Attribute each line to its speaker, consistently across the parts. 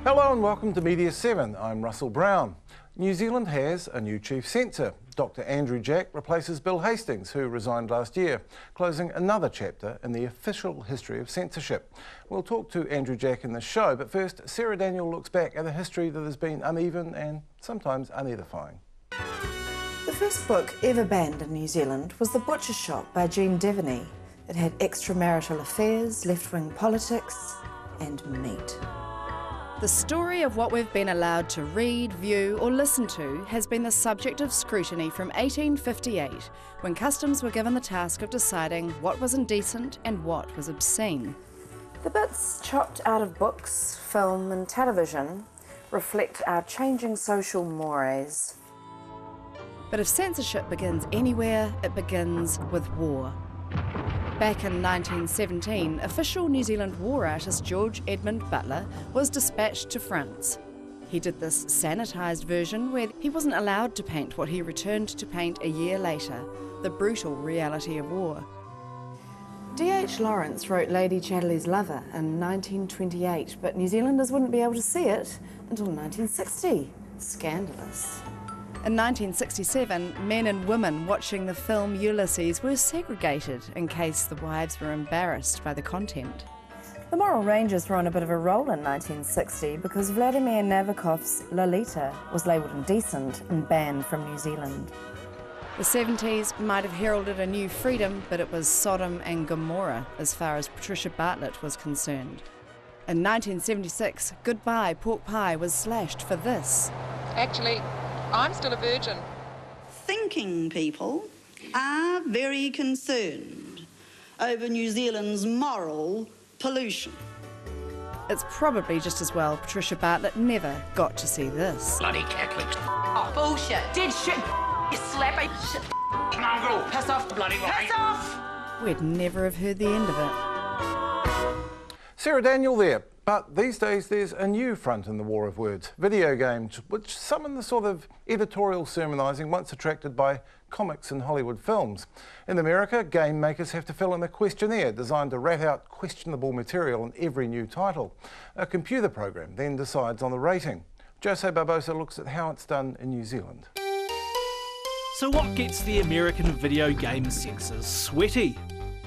Speaker 1: Hello and welcome to Media7. I'm Russell Brown. New Zealand has a new chief censor. Dr. Andrew Jack replaces Bill Hastings, who resigned last year, closing another chapter in the official history of censorship. We'll talk to Andrew Jack in the show, but first, Sarah Daniel looks back at a history that has been uneven and sometimes unedifying.
Speaker 2: The first book ever banned in New Zealand was The Butcher Shop by Jean Devaney. It had extramarital affairs, left-wing politics and meat.
Speaker 3: The story of what we've been allowed to read, view or listen to has been the subject of scrutiny from 1858, when customs were given the task of deciding what was indecent and what was obscene.
Speaker 2: The bits chopped out of books, film and television reflect our changing social mores.
Speaker 3: But if censorship begins anywhere, it begins with war. Back in 1917, official New Zealand war artist George Edmund Butler was dispatched to France. He did this sanitised version where he wasn't allowed to paint what he returned to paint a year later, the brutal reality of war.
Speaker 2: D.H. Lawrence wrote Lady Chatterley's Lover in 1928, but New Zealanders wouldn't be able to see it until 1960. Scandalous.
Speaker 3: In 1967, men and women watching the film Ulysses were segregated in case the wives were embarrassed by the content.
Speaker 2: The Moral Rangers were on a bit of a roll in 1960 because Vladimir Nabokov's Lolita was labelled indecent and banned from New Zealand.
Speaker 3: The 70s might have heralded a new freedom, but it was Sodom and Gomorrah as far as Patricia Bartlett was concerned. In 1976, Goodbye Pork Pie was slashed for this.
Speaker 4: Actually, I'm still a virgin.
Speaker 5: Thinking people are very concerned over New Zealand's moral pollution.
Speaker 3: It's probably just as well Patricia Bartlett never got to see this.
Speaker 6: Bloody Catholics.
Speaker 4: Oh, bullshit. Dead shit. You slappy shit.
Speaker 6: Mongrel.
Speaker 4: Piss off.
Speaker 6: Bloody right.
Speaker 4: Piss off.
Speaker 3: We'd never have heard the end of it.
Speaker 1: Sarah Daniel there. But these days there's a new front in the war of words, video games, which summon the sort of editorial sermonising once attracted by comics and Hollywood films. In America, game makers have to fill in a questionnaire designed to rat out questionable material in every new title. A computer program then decides on the rating. Jose Barbosa looks at how it's done in New Zealand.
Speaker 7: So what gets the American video game censors sweaty?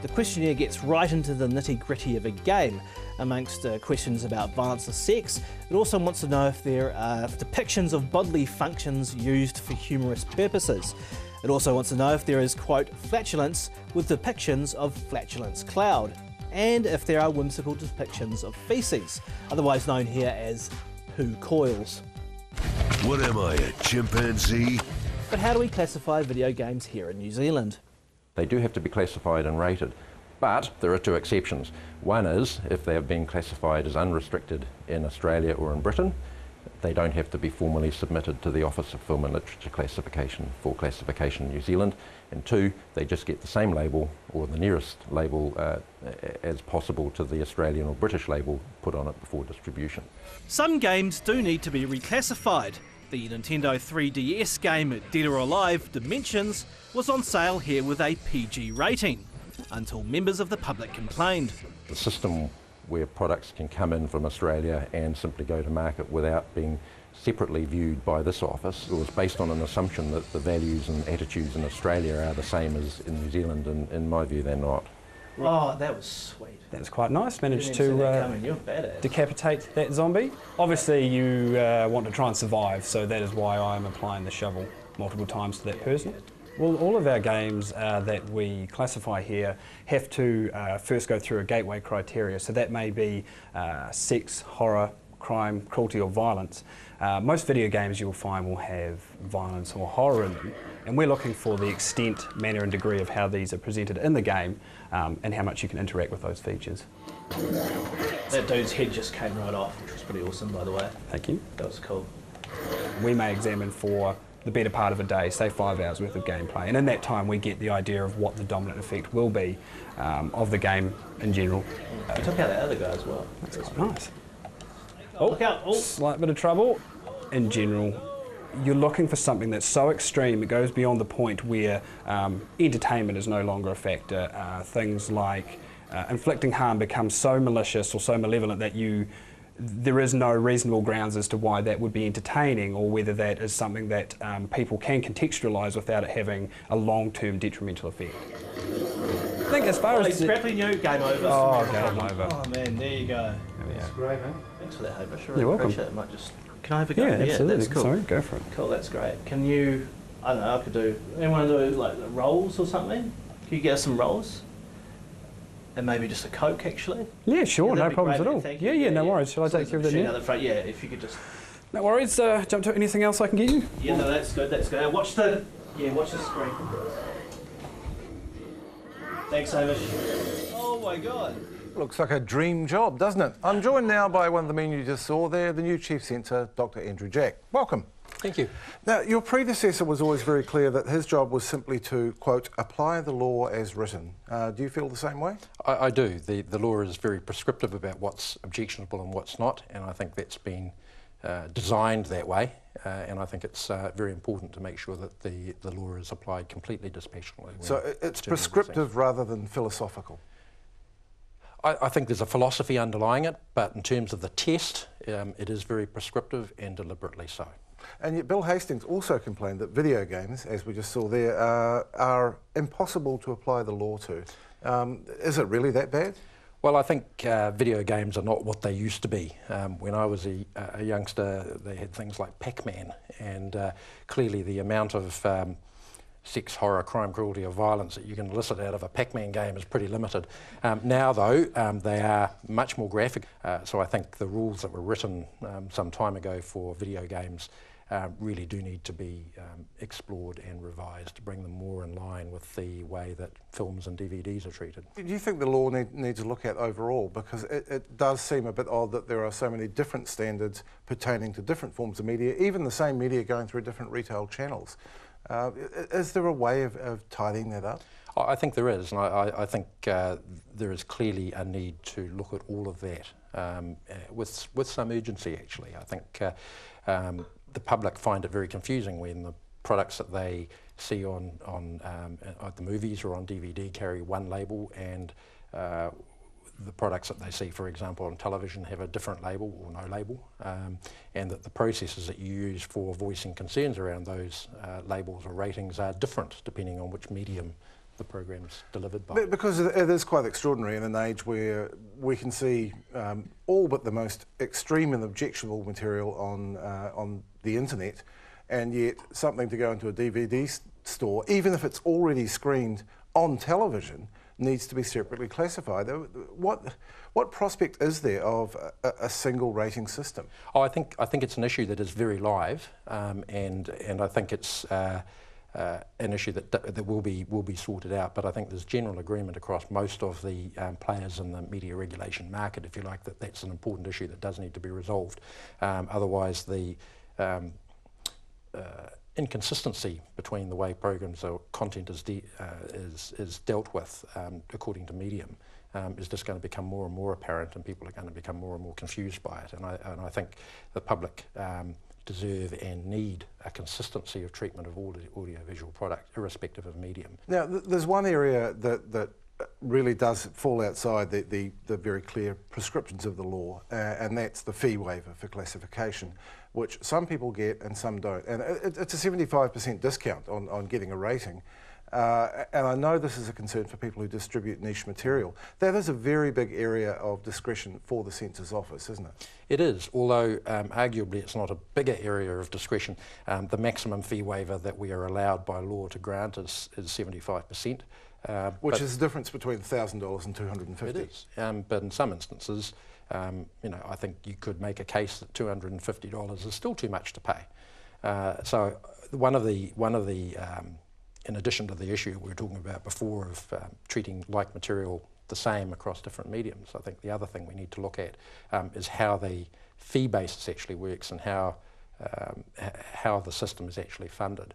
Speaker 8: The questionnaire gets right into the nitty-gritty of a game. Amongst questions about violence or sex, it also wants to know if there are depictions of bodily functions used for humorous purposes. It also wants to know if there is, quote, flatulence with depictions of flatulence cloud, and if there are whimsical depictions of feces, otherwise known here as poo coils.
Speaker 9: What am I, a chimpanzee?
Speaker 8: But how do we classify video games here in New Zealand?
Speaker 10: They do have to be classified and rated, but there are two exceptions. One is if they have been classified as unrestricted in Australia or in Britain, they don't have to be formally submitted to the Office of Film and Literature Classification for classification in New Zealand. And two, they just get the same label or the nearest label as possible to the Australian or British label put on it before distribution.
Speaker 7: Some games do need to be reclassified. The Nintendo 3DS game Dead or Alive Dimensions was on sale here with a PG rating, until members of the public complained.
Speaker 10: The system where products can come in from Australia and simply go to market without being separately viewed by this office was based on an assumption that the values and attitudes in Australia are the same as in New Zealand, and in my view they're not.
Speaker 8: Oh, that was sweet.
Speaker 11: That was quite nice. Managed to decapitate that zombie. Obviously you want to try and survive, so that is why I'm applying the shovel multiple times to that person. Well, all of our games that we classify here have to first go through a gateway criteria, so that may be sex, horror, crime, cruelty or violence. Most video games you'll find will have violence or horror in them, and we're looking for the extent, manner and degree of how these are presented in the game and how much you can interact with those features.
Speaker 8: That dude's head just came right off, which was pretty awesome, by the way.
Speaker 11: Thank you.
Speaker 8: That was cool.
Speaker 11: We may examine for the better part of a day, say 5 hours worth of gameplay, and in that time we get the idea of what the dominant effect will be of the game in general.
Speaker 8: We took out the other guy as well.
Speaker 11: That's quite nice.
Speaker 8: Oh, look out. Oh.
Speaker 11: Slight bit of trouble. In general, you're looking for something that's so extreme it goes beyond the point where entertainment is no longer a factor. Things like inflicting harm becomes so malicious or so malevolent that you there is no reasonable grounds as to why that would be entertaining, or whether that is something that people can contextualise without it having a long-term detrimental effect. I think as far as...
Speaker 8: Scrappy new, game over.
Speaker 11: Oh, game over.
Speaker 8: Oh man, there you go.
Speaker 11: That's
Speaker 8: great, man. Thanks for that, Hamish. I really
Speaker 11: You're welcome.
Speaker 8: appreciate it. Might just... Can I have a go?
Speaker 11: Yeah, absolutely.
Speaker 8: That's cool.
Speaker 11: Sorry, go for it.
Speaker 8: Cool, that's great. Can you... I don't know, I could do... Anyone do like rolls or something? Can you get us some rolls? And maybe just a Coke, actually?
Speaker 11: Yeah, sure, no problems at all.
Speaker 8: Thank
Speaker 11: Yeah,
Speaker 8: you.
Speaker 11: no worries. Shall I take care of that now?
Speaker 8: The front. Yeah, if you could just...
Speaker 11: No worries. Jump to anything else I can get you?
Speaker 8: Yeah, no, that's good, that's good. Watch the... Yeah, watch the screen. Thanks, Hamish. Oh my God.
Speaker 1: Looks like a dream job, doesn't it? I'm joined now by one of the men you just saw there, the new Chief Censor, Dr. Andrew Jack. Welcome.
Speaker 6: Thank you.
Speaker 1: Now, your predecessor was always very clear that his job was simply to, quote, apply the law as written. Do you feel the same way?
Speaker 6: I do. The law is very prescriptive about what's objectionable and what's not, and I think that's been designed that way, and I think it's very important to make sure that the law is applied completely dispassionately.
Speaker 1: So it's prescriptive rather than philosophical?
Speaker 6: I think there's a philosophy underlying it, but in terms of the test, it is very prescriptive and deliberately so.
Speaker 1: And yet Bill Hastings also complained that video games, as we just saw there, are impossible to apply the law to. Is it really that bad?
Speaker 6: Well, I think video games are not what they used to be. When I was a youngster, they had things like Pac-Man, and clearly the amount of sex, horror, crime, cruelty or violence that you can elicit out of a Pac-Man game is pretty limited. Now though, they are much more graphic, so I think the rules that were written some time ago for video games really do need to be explored and revised to bring them more in line with the way that films and DVDs are treated.
Speaker 1: Do you think the law needs to look at overall? Because it does seem a bit odd that there are so many different standards pertaining to different forms of media, even the same media going through different retail channels. Is there a way of tidying that up?
Speaker 6: I think there is, and I think there is clearly a need to look at all of that with some urgency, actually. I think the public find it very confusing when the products that they see on the movies or on DVD carry one label, and the products that they see, for example, on television have a different label or no label, and that the processes that you use for voicing concerns around those labels or ratings are different depending on which medium the program's delivered by.
Speaker 1: Because it is quite extraordinary in an age where we can see all but the most extreme and objectionable material on the internet, and yet something to go into a DVD store, even if it's already screened on television, needs to be separately classified. What prospect is there of a single rating system?
Speaker 6: Oh, I think it's an issue that is very live, and I think it's an issue that will be sorted out. But I think there's general agreement across most of the players in the media regulation market, if you like, that that's an important issue that does need to be resolved. Otherwise, the inconsistency between the way programs or content is dealt with according to medium is just going to become more and more apparent, and people are going to become more and more confused by it. And I think the public deserve and need a consistency of treatment of all the audiovisual product, irrespective of medium.
Speaker 1: Now, there's one area that really does fall outside the very clear prescriptions of the law, and that's the fee waiver for classification, which some people get and some don't. And it's a 75% discount on getting a rating. And I know this is a concern for people who distribute niche material. That is a very big area of discretion for the Censor's office, isn't it?
Speaker 6: It is, although arguably it's not a bigger area of discretion. The maximum fee waiver that we are allowed by law to grant is 75%.
Speaker 1: Which is the difference between $1,000 and $250.
Speaker 6: It is, but in some instances, I think you could make a case that $250 is still too much to pay. So one of the in addition to the issue we were talking about before of treating like material the same across different mediums, I think the other thing we need to look at is how the fee basis actually works and how the system is actually funded.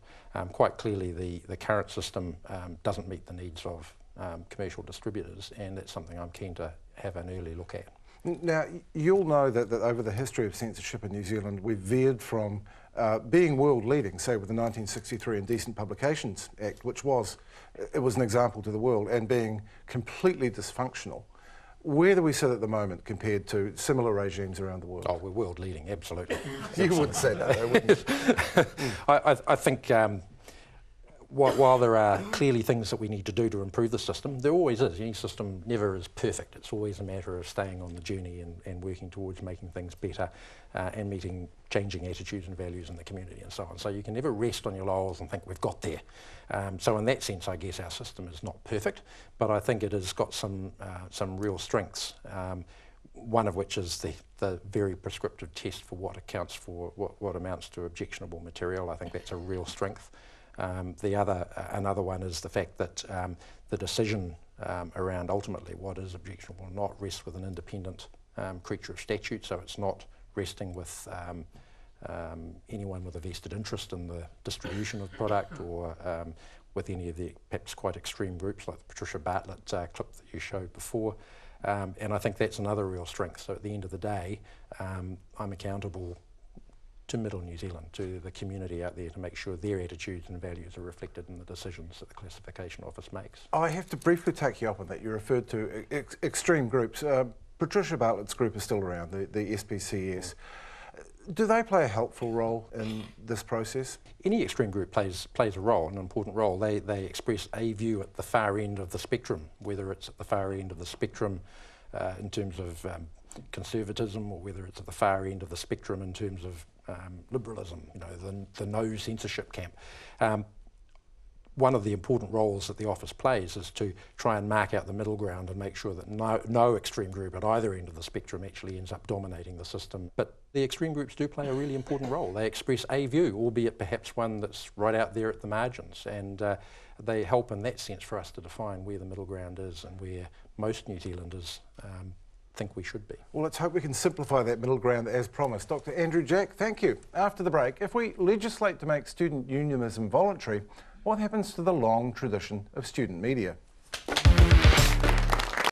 Speaker 6: Quite clearly the current system doesn't meet the needs of commercial distributors, and that's something I'm keen to have an early look at.
Speaker 1: Now, you'll know that over the history of censorship in New Zealand, we've veered from being world leading, say with the 1963 Indecent Publications Act, which was an example to the world, and being completely dysfunctional. Where do we sit at the moment compared to similar regimes around the world?
Speaker 6: Oh, we're world leading, absolutely.
Speaker 1: You would say that, though, wouldn't you?
Speaker 6: I think while there are clearly things that we need to do to improve the system, there always is. Any system never is perfect. It's always a matter of staying on the journey and working towards making things better and meeting changing attitudes and values in the community and so on. So you can never rest on your laurels and think we've got there. So in that sense, I guess our system is not perfect, but I think it has got some real strengths. One of which is the very prescriptive test for what accounts for what amounts to objectionable material. I think that's a real strength. Another one is the fact that the decision around ultimately what is objectionable or not rests with an independent creature of statute, so it's not resting with anyone with a vested interest in the distribution of product or with any of the perhaps quite extreme groups like the Patricia Bartlett clip that you showed before. And I think that's another real strength. So at the end of the day, I'm accountable to Middle New Zealand, to the community out there, to make sure their attitudes and values are reflected in the decisions that the Classification Office makes.
Speaker 1: I have to briefly take you up on that. You referred to extreme groups. Patricia Bartlett's group is still around, the SPCS. Do they play a helpful role in this process?
Speaker 6: Any extreme group plays a role, an important role. They express a view at the far end of the spectrum, whether it's at the far end of the spectrum in terms of conservatism, or whether it's at the far end of the spectrum in terms of liberalism, you know, the no censorship camp. One of the important roles that the office plays is to try and mark out the middle ground and make sure that no extreme group at either end of the spectrum actually ends up dominating the system. But the extreme groups do play a really important role. They express a view, albeit perhaps one that's right out there at the margins, and they help in that sense for us to define where the middle ground is and where most New Zealanders think we should be.
Speaker 1: Well, let's hope we can simplify that middle ground as promised. Dr. Andrew Jack, thank you. After the break, if we legislate to make student unionism voluntary, what happens to the long tradition of student media?